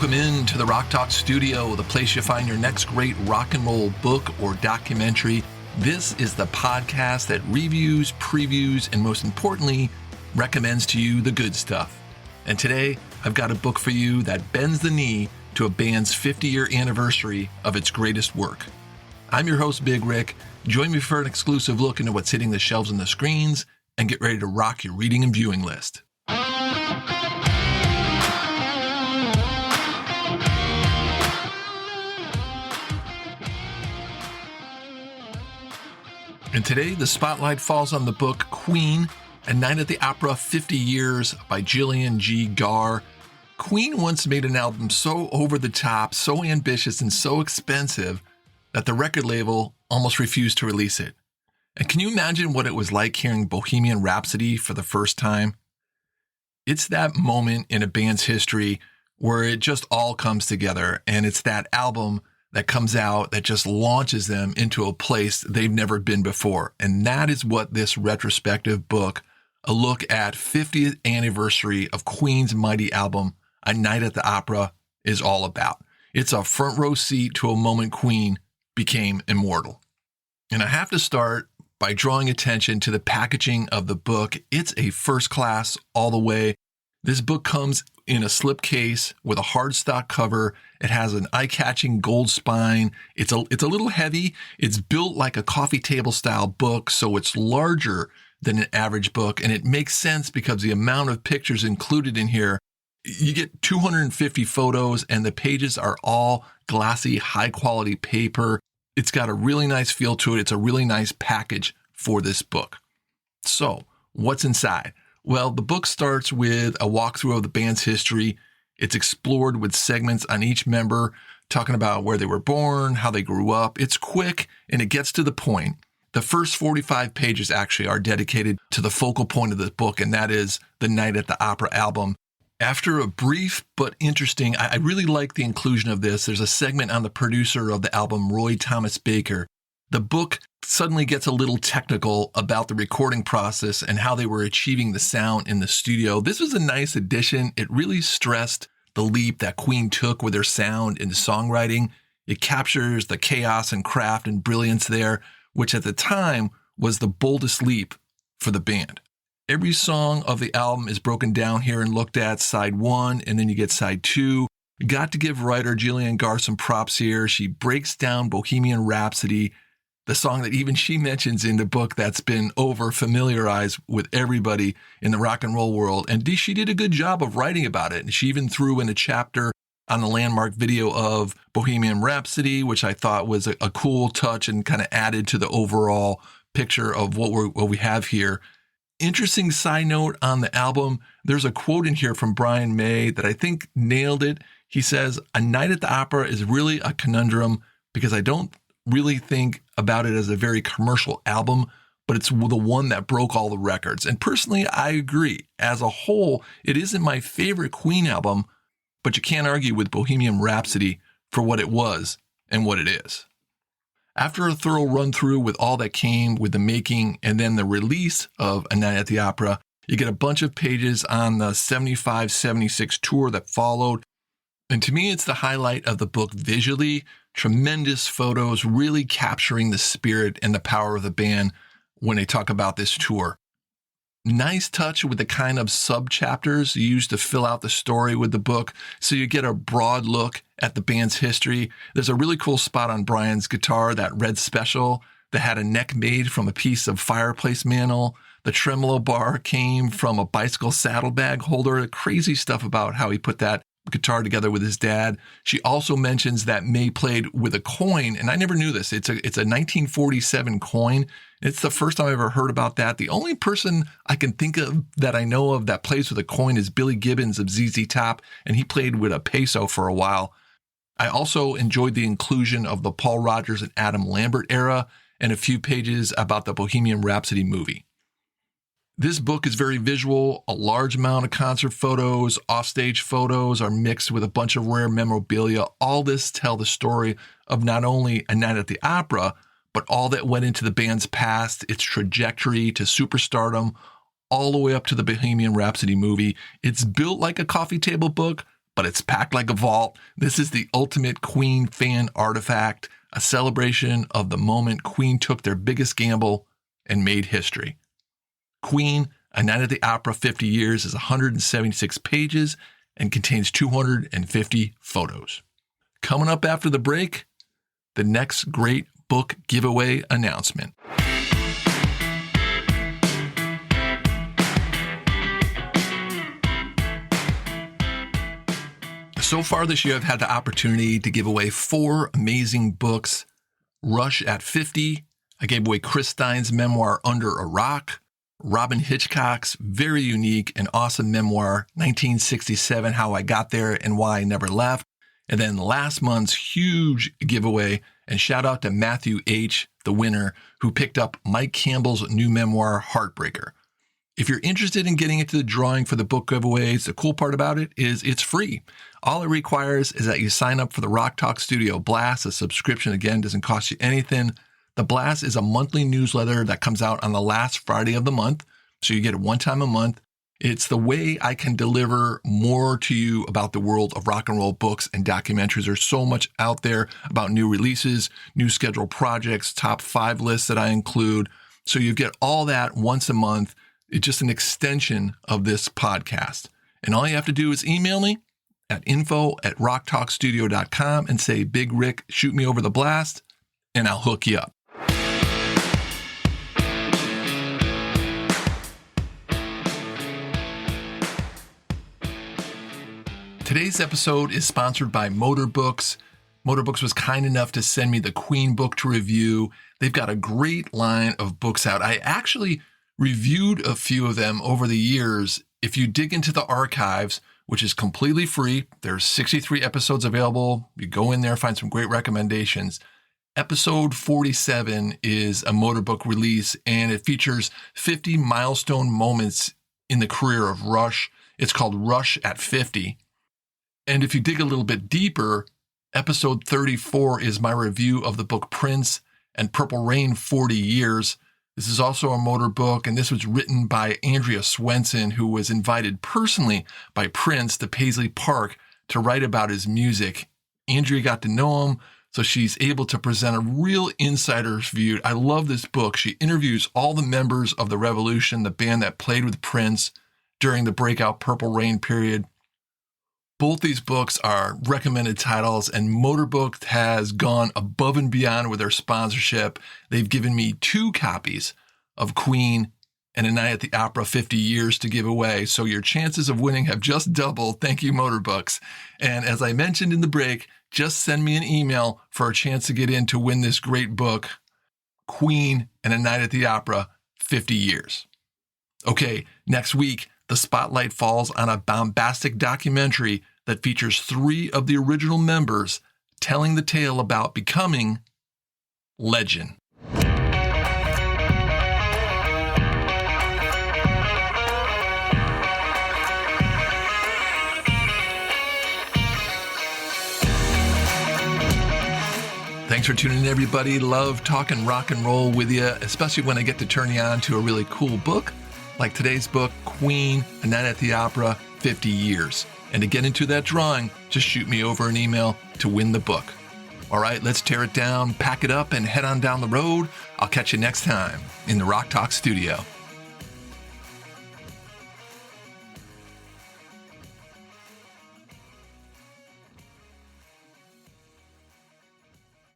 Welcome in to the Rock Talk Studio, the place you find your next great rock and roll book or documentary. This is the podcast that reviews, previews, and most importantly, recommends to you the good stuff. And today, I've got a book for you that bends the knee to a band's 50-year anniversary of its greatest work. I'm your host, Big Rick. Join me for an exclusive look into what's hitting the shelves and the screens, and get ready to rock your reading and viewing list. And today, the spotlight falls on the book Queen, A Night at the Opera 50 Years by Gillian G. Gaar. Queen once made an album so over the top, so ambitious, and so expensive that the record label almost refused to release it. And can you imagine what it was like hearing Bohemian Rhapsody for the first time? It's that moment in a band's history where it just all comes together, and it's that album that comes out that just launches them into a place they've never been before. And that is what this retrospective book, a look at 50th anniversary of Queen's mighty album, A Night at the Opera, is all about. It's a front row seat to a moment Queen became immortal. And I have to start by drawing attention to the packaging of the book. It's a first class all the way. This book comes in a slipcase with a hardstock cover. It has an eye-catching gold spine. It's a little heavy. It's built like a coffee table style book, so it's larger than an average book, and it makes sense because the amount of pictures included in here. You get 250 photos, and the pages are all glossy, high-quality paper. It's got a really nice feel to it. It's a really nice package for this book. So, what's inside? Well, the book starts with a walkthrough of the band's history. It's explored with segments on each member, talking about where they were born, how they grew up. It's quick, and it gets to the point. The first 45 pages actually are dedicated to the focal point of the book, and that is the Night at the Opera album. After a brief but interesting, I really like the inclusion of this. There's a segment on the producer of the album, Roy Thomas Baker. The book suddenly gets a little technical about the recording process and how they were achieving the sound in the studio. This was a nice addition. It really stressed the leap that Queen took with their sound and songwriting. It captures the chaos and craft and brilliance there, which at the time was the boldest leap for the band. Every song of the album is broken down here and looked at, side one, and then you get side two. Got to give writer Gillian Gaar some props here. She breaks down Bohemian Rhapsody, the song that even she mentions in the book that's been over-familiarized with everybody in the rock and roll world. And she did a good job of writing about it. And she even threw in a chapter on the landmark video of Bohemian Rhapsody, which I thought was a cool touch and kind of added to the overall picture of what we have here. Interesting side note on the album, there's a quote in here from Brian May that I think nailed it. He says, "A Night at the Opera is really a conundrum because I don't really think about it as a very commercial album, but it's the one that broke all the records." And personally, I agree. As a whole, it isn't my favorite Queen album, but you can't argue with Bohemian Rhapsody for what it was and what it is. After a thorough run through with all that came with the making and then the release of A Night at the Opera, you get a bunch of pages on the 75-76 tour that followed. And to me, it's the highlight of the book visually. Tremendous photos really capturing the spirit and the power of the band when they talk about this tour. Nice touch with the kind of sub-chapters used to fill out the story with the book, so you get a broad look at the band's history. There's a really cool spot on Brian's guitar, that red special that had a neck made from a piece of fireplace mantle. The tremolo bar came from a bicycle saddlebag holder. Crazy stuff about how he put that guitar together with his dad. She also mentions that May played with a coin, and I never knew this. It's a 1947 coin. It's the first time I ever heard about that. The only person I can think of that I know of that plays with a coin is Billy Gibbons of ZZ Top, and he played with a peso for a while. I also enjoyed the inclusion of the Paul Rodgers and Adam Lambert era and a few pages about the Bohemian Rhapsody movie. This book is very visual. A large amount of concert photos, offstage photos are mixed with a bunch of rare memorabilia. All this tell the story of not only A Night at the Opera, but all that went into the band's past, its trajectory to superstardom, all the way up to the Bohemian Rhapsody movie. It's built like a coffee table book, but it's packed like a vault. This is the ultimate Queen fan artifact, a celebration of the moment Queen took their biggest gamble and made history. Queen, A Night at the Opera 50 Years is 176 pages and contains 250 photos. Coming up after the break, the next great book giveaway announcement. So far this year, I've had the opportunity to give away 4 amazing books. Rush at 50. I gave away Chris Stein's memoir, Under a Rock. Robin Hitchcock's very unique and awesome memoir, 1967, How I Got There and Why I Never Left. And then last month's huge giveaway, and shout out to Matthew H., the winner, who picked up Mike Campbell's new memoir, Heartbreaker. If you're interested in getting into the drawing for the book giveaways, the cool part about it is it's free. All it requires is that you sign up for the Rock Talk Studio Blast. A subscription, again, doesn't cost you anything. The Blast is a monthly newsletter that comes out on the last Friday of the month, so you get it one time a month. It's the way I can deliver more to you about the world of rock and roll books and documentaries. There's so much out there about new releases, new scheduled projects, top 5 lists that I include. So you get all that once a month. It's just an extension of this podcast. And all you have to do is email me at info@rocktalkstudio.com and say, Big Rick, shoot me over the Blast, and I'll hook you up. Today's episode is sponsored by Motorbooks. Motorbooks was kind enough to send me the Queen book to review. They've got a great line of books out. I actually reviewed a few of them over the years. If you dig into the archives, which is completely free, there's 63 episodes available. You go in there, find some great recommendations. Episode 47 is a Motorbook release, and it features 50 milestone moments in the career of Rush. It's called Rush at 50. And if you dig a little bit deeper, episode 34 is my review of the book Prince and Purple Rain 40 Years. This is also a motor book, and this was written by Andrea Swenson, who was invited personally by Prince to Paisley Park to write about his music. Andrea got to know him, so she's able to present a real insider's view. I love this book. She interviews all the members of the Revolution, the band that played with Prince during the breakout Purple Rain period. Both these books are recommended titles, and Motorbook has gone above and beyond with their sponsorship. They've given me 2 copies of Queen and A Night at the Opera 50 Years to give away, so your chances of winning have just doubled. Thank you, Motorbooks. And as I mentioned in the break, just send me an email for a chance to get in to win this great book, Queen and A Night at the Opera 50 Years. Okay, next week, the spotlight falls on a bombastic documentary that features 3 of the original members telling the tale about becoming legend. Thanks for tuning in, everybody. Love talking rock and roll with you, especially when I get to turn you on to a really cool book like today's book, Queen, A Night at the Opera, 50 Years. And to get into that drawing, just shoot me over an email to win the book. All right, let's tear it down, pack it up, and head on down the road. I'll catch you next time in the Rock Talk Studio.